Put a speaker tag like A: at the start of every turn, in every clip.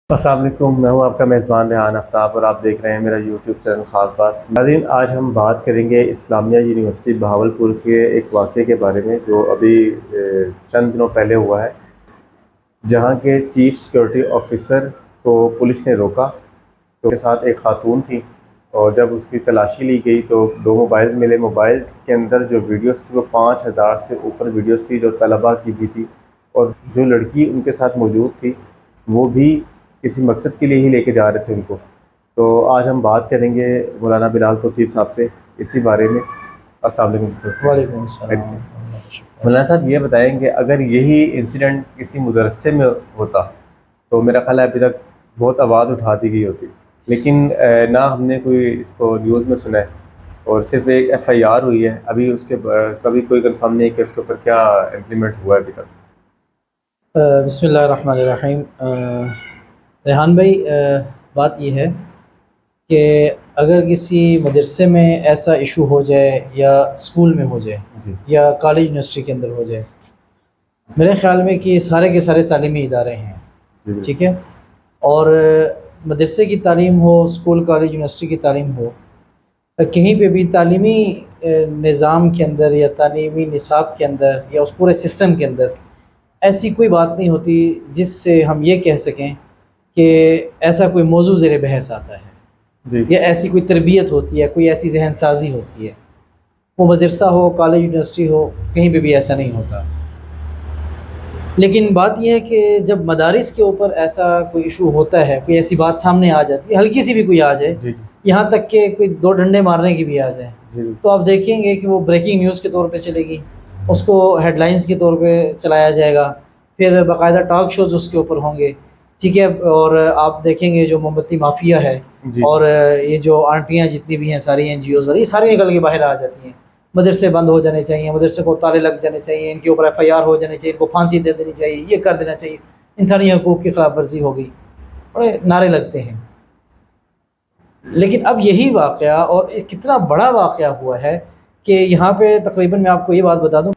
A: السلام علیکم، میں ہوں آپ کا میزبان ریحان آفتاب اور آپ دیکھ رہے ہیں میرا یوٹیوب چینل خاص بات۔ ناظرین، آج ہم بات کریں گے اسلامیہ یونیورسٹی بہاولپور کے ایک واقعے کے بارے میں جو ابھی چند دنوں پہلے ہوا ہے، جہاں کے چیف سیکورٹی آفیسر کو پولیس نے روکا تو اس کے ساتھ ایک خاتون تھی، اور جب اس کی تلاشی لی گئی تو دو موبائلز ملے۔ موبائلز کے اندر جو ویڈیوز تھی وہ 5000 سے اوپر ویڈیوز تھی جو طلباء کی بھی تھی، اور جو لڑکی ان کے ساتھ موجود تھی وہ بھی کسی مقصد کے لیے ہی لے کے جا رہے تھے ان کو۔ تو آج ہم بات کریں گے مولانا بلال توصیف صاحب سے اسی بارے میں۔ السلام علیکم سر۔
B: وعلیکم السلام۔
A: مولانا صاحب یہ بتائیں کہ اگر یہی انسیڈنٹ کسی مدرسے میں ہوتا تو میرا خیال ہے ابھی تک بہت آواز اٹھا دی گئی ہوتی، لیکن نہ ہم نے کوئی اس کو نیوز میں سنا ہے، اور صرف ایک FIR ہوئی ہے، ابھی اس کے کبھی کوئی کنفرم نہیں کہ اس کے اوپر کیا امپلیمنٹ ہوا ہے ابھی تک۔
B: بسم اللہ الرحمن الرحیم۔ ریحان بھائی، بات یہ ہے کہ اگر کسی مدرسے میں ایسا ایشو ہو جائے یا اسکول میں ہو جائے
A: جی
B: یا کالج یونیورسٹی کے اندر ہو جائے، میرے خیال میں کہ سارے کے سارے تعلیمی ادارے ہیں،
A: جی
B: ٹھیک ہے، اور مدرسے کی تعلیم ہو، اسکول کالج یونیورسٹی کی تعلیم ہو، کہیں پہ بھی تعلیمی نظام کے اندر یا تعلیمی نصاب کے اندر یا اس پورے سسٹم کے اندر ایسی کوئی بات نہیں ہوتی جس سے ہم یہ کہہ سکیں کہ ایسا کوئی موضوع زیر بحث آتا ہے
A: جی
B: یا ایسی کوئی تربیت ہوتی ہے، کوئی ایسی ذہن سازی ہوتی ہے۔ وہ مدرسہ ہو، کالج یونیورسٹی ہو، کہیں پہ بھی ایسا نہیں ہوتا۔ لیکن بات یہ ہے کہ جب مدارس کے اوپر ایسا کوئی ایشو ہوتا ہے، کوئی ایسی بات سامنے آ جاتی ہے، ہلکی سی بھی کوئی آ جائے،
A: جی
B: یہاں تک کہ کوئی دو ڈنڈے مارنے کی بھی آ جائے،
A: جی
B: تو آپ دیکھیں گے کہ وہ بریکنگ نیوز کے طور پہ چلے گی، اس کو ہیڈ لائنز کے طور پہ چلایا جائے گا، پھر باقاعدہ ٹاک شوز اس کے اوپر ہوں گے، ٹھیک ہے، اور آپ دیکھیں گے جو موم بتی مافیا ہے
A: جی
B: اور یہ جو آنٹیاں جتنی بھی ہیں ساری NGOs والی، یہ ساری نکل کے باہر آ جاتی ہیں۔ مدرسے بند ہو جانے چاہیے، مدرسے کو تالے لگ جانے چاہیے، ان کے اوپر FIR ہو جانے چاہیے، ان کو پھانسی دے دینی چاہیے، یہ کر دینا چاہیے، انسانی حقوق کی خلاف ورزی ہو گئی، بڑے نعرے لگتے ہیں۔ لیکن اب یہی واقعہ، اور کتنا بڑا واقعہ ہوا ہے کہ یہاں پہ تقریباً میں آپ کو یہ بات بتا دوں،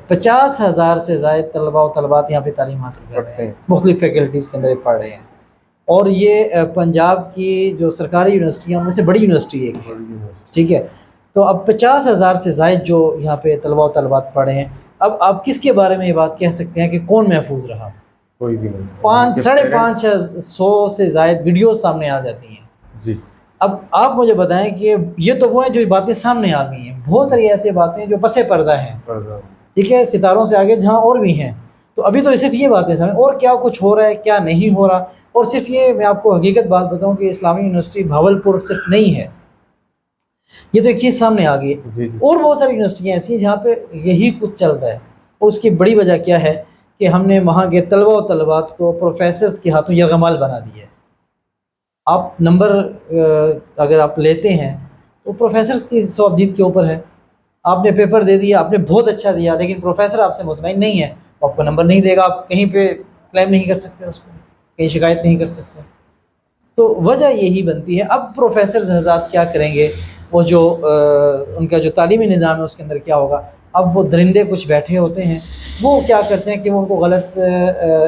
B: 50,000 سے زائد طلباء و طلبات یہاں پہ تعلیم حاصل کر رہے ہیں، مختلف فیکلٹیز کے اندر پڑھ رہے ہیں، اور یہ پنجاب کی جو سرکاری یونیورسٹی ہیں ان میں سے بڑی یونیورسٹی ایک ہے، ٹھیک ہے۔ تو اب 50,000 سے زائد جو یہاں پہ طلباء و طلبات پڑھے ہیں، اب آپ کس کے بارے میں یہ بات کہہ سکتے ہیں کہ کون محفوظ رہا؟
A: کوئی بھی نہیں۔
B: 500 سے زائد ویڈیوز سامنے آ جاتی ہیں۔
A: جی
B: اب آپ مجھے بتائیں کہ یہ تو وہ ہیں جو باتیں سامنے آ گئی ہیں، بہت ساری ایسی باتیں جو پس پردہ ہیں، ٹھیک ہے، ستاروں سے آگے جہاں اور بھی ہیں، تو ابھی تو صرف یہ باتیں سامنے، اور کیا کچھ ہو رہا ہے کیا نہیں ہو رہا۔ اور صرف یہ میں آپ کو حقیقت بات بتاؤں کہ اسلامی یونیورسٹی بھاولپور صرف نہیں ہے، یہ تو ایک چیز سامنے آ گئی ہے،
A: جی
B: اور بہت ساری یونیورسٹیاں ایسی ہیں جہاں پہ یہی کچھ چل رہا ہے، اور اس کی بڑی وجہ کیا ہے کہ ہم نے وہاں کے طلباء و طلبات کو پروفیسرز کے ہاتھوں یرغمال بنا دیا ہے۔ آپ نمبر اگر آپ لیتے ہیں تو پروفیسرز کی صوابدید کے اوپر ہے، آپ نے پیپر دے دیا، آپ نے بہت اچھا دیا، لیکن پروفیسر آپ سے مطمئن نہیں ہے، وہ آپ کو نمبر نہیں دے گا، آپ کہیں پہ کلیم نہیں کر سکتے، اس کو کہیں شکایت نہیں کر سکتے۔ تو وجہ یہی بنتی ہے۔ اب پروفیسرز حضرات کیا کریں گے، وہ جو ان کا جو تعلیمی نظام ہے اس کے اندر کیا ہوگا، اب وہ درندے کچھ بیٹھے ہوتے ہیں، وہ کیا کرتے ہیں کہ وہ ان کو غلط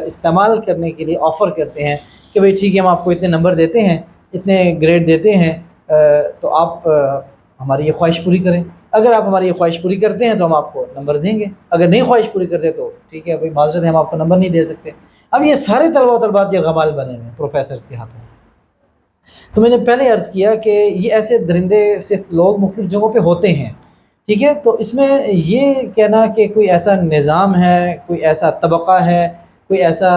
B: استعمال کرنے کے لیے آفر کرتے ہیں کہ بھئی ٹھیک ہے، ہم آپ کو اتنے نمبر دیتے ہیں، اتنے گریڈ دیتے ہیں، تو آپ ہماری یہ خواہش پوری کریں، اگر آپ ہماری یہ خواہش پوری کرتے ہیں تو ہم آپ کو نمبر دیں گے، اگر نہیں خواہش پوری کرتے تو ٹھیک ہے بھائی معذرت ہے، ہم آپ کو نمبر نہیں دے سکتے۔ اب یہ سارے طلباء و طلبات یہ غمال بنے ہوئے ہیں پروفیسرز کے ہاتھوں۔ تو میں نے پہلے عرض کیا کہ یہ ایسے درندے صرف لوگ مختلف جگہوں پہ ہوتے ہیں، ٹھیک ہے، تو اس میں یہ کہنا کہ کوئی ایسا نظام ہے، کوئی ایسا طبقہ ہے، کوئی ایسا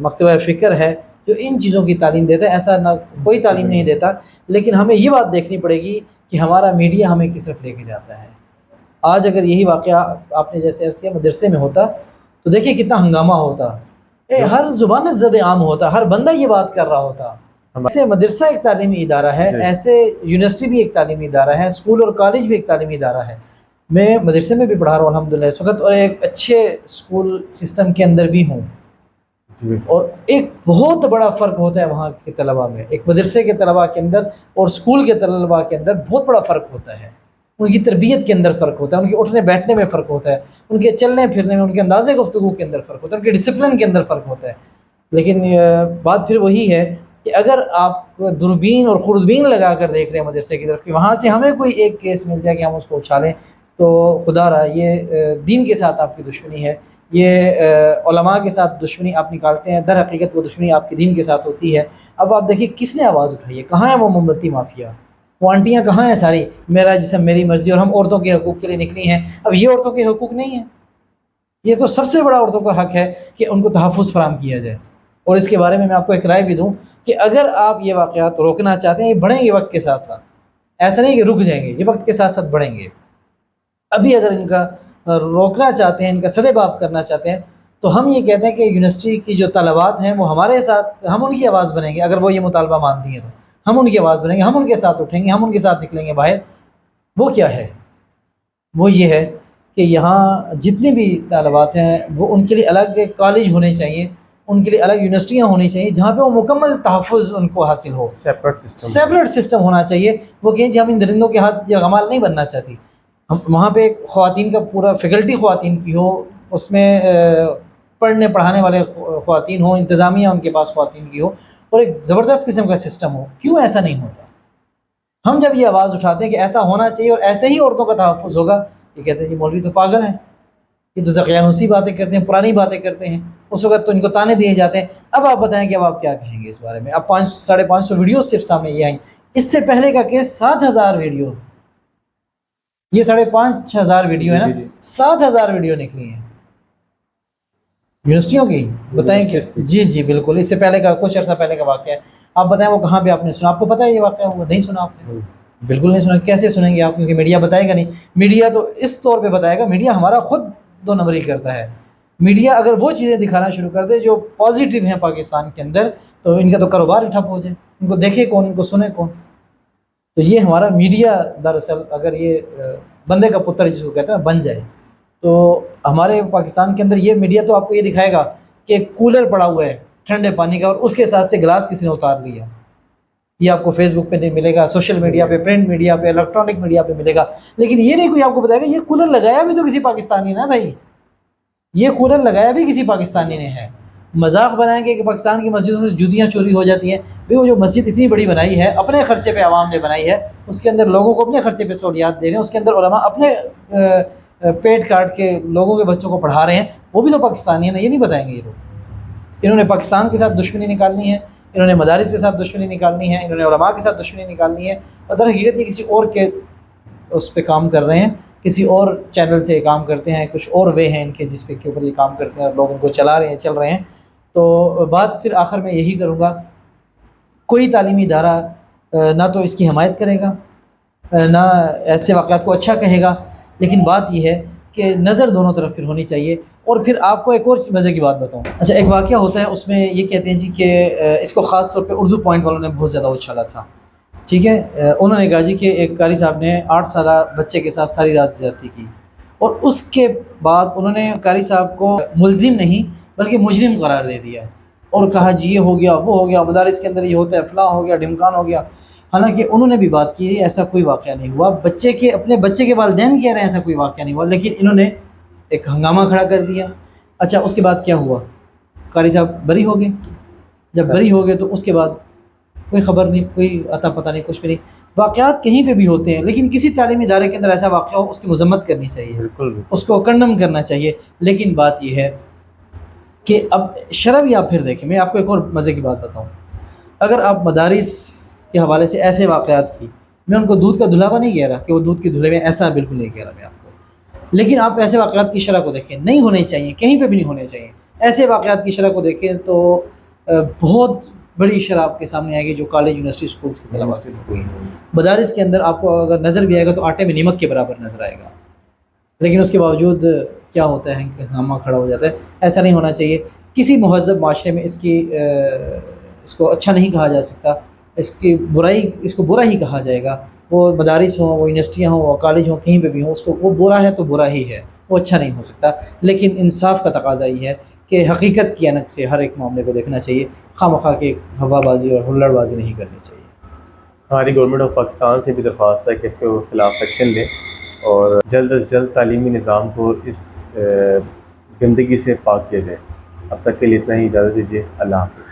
B: مکتبہ فکر ہے جو ان چیزوں کی تعلیم دیتا ہے، ایسا نہ کوئی تعلیم نہیں دیتا۔ لیکن ہمیں یہ بات دیکھنی پڑے گی کہ ہمارا میڈیا ہمیں کس طرف لے کے جاتا ہے۔ آج اگر یہی واقعہ آپ نے جیسے عرض کیا مدرسے میں ہوتا تو دیکھیے کتنا ہنگامہ ہوتا، ہر زبان زد عام ہوتا، ہر بندہ یہ بات کر رہا ہوتا۔ ایسے مدرسہ ایک تعلیمی ادارہ ہے، ایسے یونیورسٹی بھی ایک تعلیمی ادارہ ہے، اسکول اور کالج بھی ایک تعلیمی ادارہ ہے۔ میں مدرسے میں بھی پڑھا رہا ہوں الحمدللہ اس وقت، اور ایک اچھے اسکول سسٹم کے اندر بھی ہوں، اور ایک بہت بڑا فرق ہوتا ہے وہاں کے طلباء میں، ایک مدرسے کے طلباء کے اندر اور اسکول کے طلباء کے اندر بہت بڑا فرق ہوتا ہے۔ ان کی تربیت کے اندر فرق ہوتا ہے، ان کے اٹھنے بیٹھنے میں فرق ہوتا ہے، ان کے چلنے پھرنے میں، ان کے انداز گفتگو کے اندر فرق ہوتا ہے، ان کے ڈسپلن کے اندر فرق ہوتا ہے۔ لیکن بات پھر وہی ہے کہ اگر آپ دوربین اور خوردبین لگا کر دیکھ رہے ہیں مدرسے کی طرف کہ وہاں سے ہمیں کوئی ایک کیس مل جائے کہ ہم اس کو اچھالیں، تو خدا رہا یہ دین کے ساتھ آپ کی دشمنی ہے، یہ علماء کے ساتھ دشمنی آپ نکالتے ہیں، در حقیقت وہ دشمنی آپ کے دین کے ساتھ ہوتی ہے۔ اب آپ دیکھیے کس نے آواز اٹھائی ہے، کہاں ہے وہ موم بتی مافیا، وہ آنٹیاں کہاں ہیں ساری، میرا جسم میری مرضی اور ہم عورتوں کے حقوق کے لیے نکلی ہیں۔ اب یہ عورتوں کے حقوق نہیں ہیں، یہ تو سب سے بڑا عورتوں کا حق ہے کہ ان کو تحفظ فراہم کیا جائے۔ اور اس کے بارے میں آپ کو ایک رائے بھی دوں کہ اگر آپ یہ واقعات روکنا چاہتے ہیں، یہ بڑھیں گے وقت کے ساتھ ساتھ، ایسا نہیں کہ رک جائیں گے، یہ وقت کے ساتھ ساتھ بڑھیں گے۔ ابھی اگر ان کا روکنا چاہتے ہیں، ان کا سدے باب کرنا چاہتے ہیں، تو ہم یہ کہتے ہیں کہ یونیورسٹی کی جو طلبات ہیں وہ ہمارے ساتھ، ہم ان کی آواز بنیں گے۔ اگر وہ یہ مطالبہ مانتی ہیں تو ہم ان کی آواز بنیں گے، ہم ان کے ساتھ اٹھیں گے، ہم ان کے ساتھ نکلیں گے باہر۔ وہ کیا ہے؟ وہ یہ ہے کہ یہاں جتنی بھی طالبات ہیں وہ ان کے لیے الگ کالج ہونے چاہیے، ان کے لیے الگ یونیورسٹیاں ہونی چاہیے جہاں پہ وہ مکمل تحفظ ان کو حاصل ہو، سیپریٹ سسٹم ہونا چاہیے۔ وہ کہیں جی ہم ان درندوں کے ہاتھ یرغمال نہیں بننا چاہتی، ہم وہاں پہ خواتین کا پورا فیکلٹی خواتین کی ہو، اس میں پڑھنے پڑھانے والے خواتین ہوں، انتظامیہ ان کے پاس خواتین کی ہو، اور ایک زبردست قسم کا سسٹم ہو۔ کیوں ایسا نہیں ہوتا؟ ہم جب یہ آواز اٹھاتے ہیں کہ ایسا ہونا چاہیے اور ایسے ہی عورتوں کا تحفظ ہوگا، یہ کہتے ہیں جی مولوی تو پاگل ہیں، یہ تو دقیانوسی باتیں کرتے ہیں، پرانی باتیں کرتے ہیں۔ اس وقت تو ان کو تانے دیے جاتے ہیں۔ اب آپ بتائیں کہ اب آپ کیا کہیں گے اس بارے میں؟ اب 500-550 ویڈیو صرف سامنے یہ آئیں، اس سے پہلے کا کیس 7000 ویڈیو، یہ 5500 ویڈیو ہے نا، 7000 ویڈیو نکلی ہیں یونیورسٹیوں کی۔ بتائیں کہ جی بالکل اس سے پہلے کا کچھ عرصہ پہلے کا واقعہ ہے۔ آپ بتائیں وہ کہاں پہ آپ نے سنا؟ آپ کو پتہ ہے یہ واقعہ ہوا؟ نہیں سنا آپ نے؟ بالکل نہیں سنا۔ کیسے سنیں گے آپ؟ کیونکہ میڈیا بتائے گا نہیں۔ میڈیا تو اس طور پہ بتائے گا، میڈیا ہمارا خود دو نمبری کرتا ہے۔ میڈیا اگر وہ چیزیں دکھانا شروع کر دے جو پازیٹیو ہیں پاکستان کے اندر، تو ان کا تو کاروبار ہی ٹھپ ہو جائے، ان کو دیکھے کون، ان کو سنے کون۔ تو یہ ہمارا میڈیا دراصل اگر یہ بندے کا پتر جس کو کہتے ہیں بن جائے، تو ہمارے پاکستان کے اندر یہ میڈیا تو آپ کو یہ دکھائے گا کہ ایک کولر پڑا ہوا ہے ٹھنڈے پانی کا اور اس کے ساتھ سے گلاس کسی نے اتار لیا۔ یہ آپ کو فیس بک پہ نہیں ملے گا، سوشل میڈیا پہ، پرنٹ میڈیا پہ، الیکٹرانک میڈیا پہ ملے گا۔ لیکن یہ نہیں کوئی آپ کو بتائے گا یہ کولر لگایا بھی تو کسی پاکستانی نے بھائی، یہ کولر لگایا بھی کسی پاکستانی نے ہے۔ مذاق بنائیں گے کہ پاکستان کی مسجدوں سے جوتیاں چوری ہو جاتی ہیں، بھائی وہ جو مسجد اتنی بڑی بنائی ہے اپنے خرچے پہ عوام نے بنائی ہے، اس کے اندر لوگوں کو اپنے خرچے پہ سہولیات دے رہے ہیں، اس کے اندر علماء اپنے پیٹ کاٹ کے لوگوں کے بچوں کو پڑھا رہے ہیں، وہ بھی تو پاکستانی ہیں نا۔ یہ نہیں بتائیں گے یہ لوگ۔ انہوں نے پاکستان کے ساتھ دشمنی نکالنی ہے، انہوں نے مدارس کے ساتھ دشمنی نکالنی ہے، انہوں نے علماء کے ساتھ دشمنی نکالنی ہے، اور در حقیقت یہ کسی اور کے اس پہ کام کر رہے ہیں، کسی اور چینل سے کام کرتے ہیں، کچھ اور وے ہیں ان کے جس پہ کے اوپر یہ کام کرتے ہیں اور لوگ ان کو چلا رہے ہیں، چل رہے ہیں۔ تو بات پھر آخر میں یہی کروں گا، کوئی تعلیمی ادارہ نہ تو اس کی حمایت کرے گا، نہ ایسے واقعات کو اچھا کہے گا، لیکن بات یہ ہے کہ نظر دونوں طرف پھر ہونی چاہیے۔ اور پھر آپ کو ایک اور مزے کی بات بتاؤں، اچھا ایک واقعہ ہوتا ہے اس میں یہ کہتے ہیں جی کہ اس کو خاص طور پہ اردو پوائنٹ والوں نے بہت زیادہ اچھالا تھا، ٹھیک ہے۔ انہوں نے کہا جی کہ ایک قاری صاحب نے 8 سالہ بچے کے ساتھ ساری رات زیادتی کی، اور اس کے بعد انہوں نے قاری صاحب کو ملزم نہیں بلکہ مجرم قرار دے دیا، اور کہا جی یہ ہو گیا، وہ ہو گیا، مدارس کے اندر یہ ہوتا ہے، فلاں ہو گیا، ڈھمکان ہو گیا۔ حالانکہ انہوں نے بھی بات کی ایسا کوئی واقعہ نہیں ہوا، اپنے بچے کے والدین کہہ رہے ہیں ایسا کوئی واقعہ نہیں ہوا، لیکن انہوں نے ایک ہنگامہ کھڑا کر دیا۔ اچھا اس کے بعد کیا ہوا؟ قاری صاحب بری ہو گئے۔ جب بری ہو گئے تو اس کے بعد کوئی خبر نہیں، کوئی عطا پتہ نہیں، کچھ بھی نہیں۔ واقعات کہیں پہ بھی ہوتے ہیں، لیکن کسی تعلیمی ادارے کے اندر ایسا واقعہ ہو اس کی مذمت کرنی چاہیے، بالکل اس کو کنڈم کرنا چاہیے۔ لیکن بات یہ ہے کہ اب شرح بھی آپ پھر دیکھیں، میں آپ کو ایک اور مزے کی بات بتاؤں، اگر آپ مدارس کے حوالے سے ایسے واقعات کی، میں ان کو دودھ کا دھلاوا نہیں کہہ رہا کہ وہ دودھ کے دھلے میں، ایسا بالکل نہیں کہہ رہا میں آپ کو، لیکن آپ ایسے واقعات کی شرح کو دیکھیں، نہیں ہونے چاہیے، کہیں پہ بھی نہیں ہونے چاہیے۔ ایسے واقعات کی شرح کو دیکھیں تو بہت بڑی شرح آپ کے سامنے آئے گی جو کالج یونیورسٹی اسکولس کی طلباء کی ہوئی۔ مدارس کے اندر آپ کو اگر نظر بھی آئے گا تو آٹے میں نمک کے برابر نظر آئے گا، لیکن اس کے باوجود کیا ہوتا ہے کہ ہنگامہ کھڑا ہو جاتا ہے۔ ایسا نہیں ہونا چاہیے۔ کسی مہذب معاشرے میں اس کو اچھا نہیں کہا جا سکتا، اس کو برا ہی کہا جائے گا۔ وہ مدارس ہوں، وہ یونیورسٹیاں ہوں، وہ کالج ہوں، کہیں پہ بھی ہوں، اس کو وہ برا ہے تو برا ہی ہے، وہ اچھا نہیں ہو سکتا۔ لیکن انصاف کا تقاضا یہ ہے کہ حقیقت کی عینک سے ہر ایک معاملے کو دیکھنا چاہیے، خواہ مخواہ کے ہوا بازی اور ہلڑ بازی نہیں کرنی چاہیے۔
A: ہماری گورنمنٹ آف پاکستان سے بھی درخواست ہے کہ اس کے خلاف ایکشن لیں اور جلد از جلد تعلیمی نظام کو اس گندگی سے پاک کیا جائے۔ اب تک کے لیے اتنا ہی، اجازت دیجیے، اللہ حافظ۔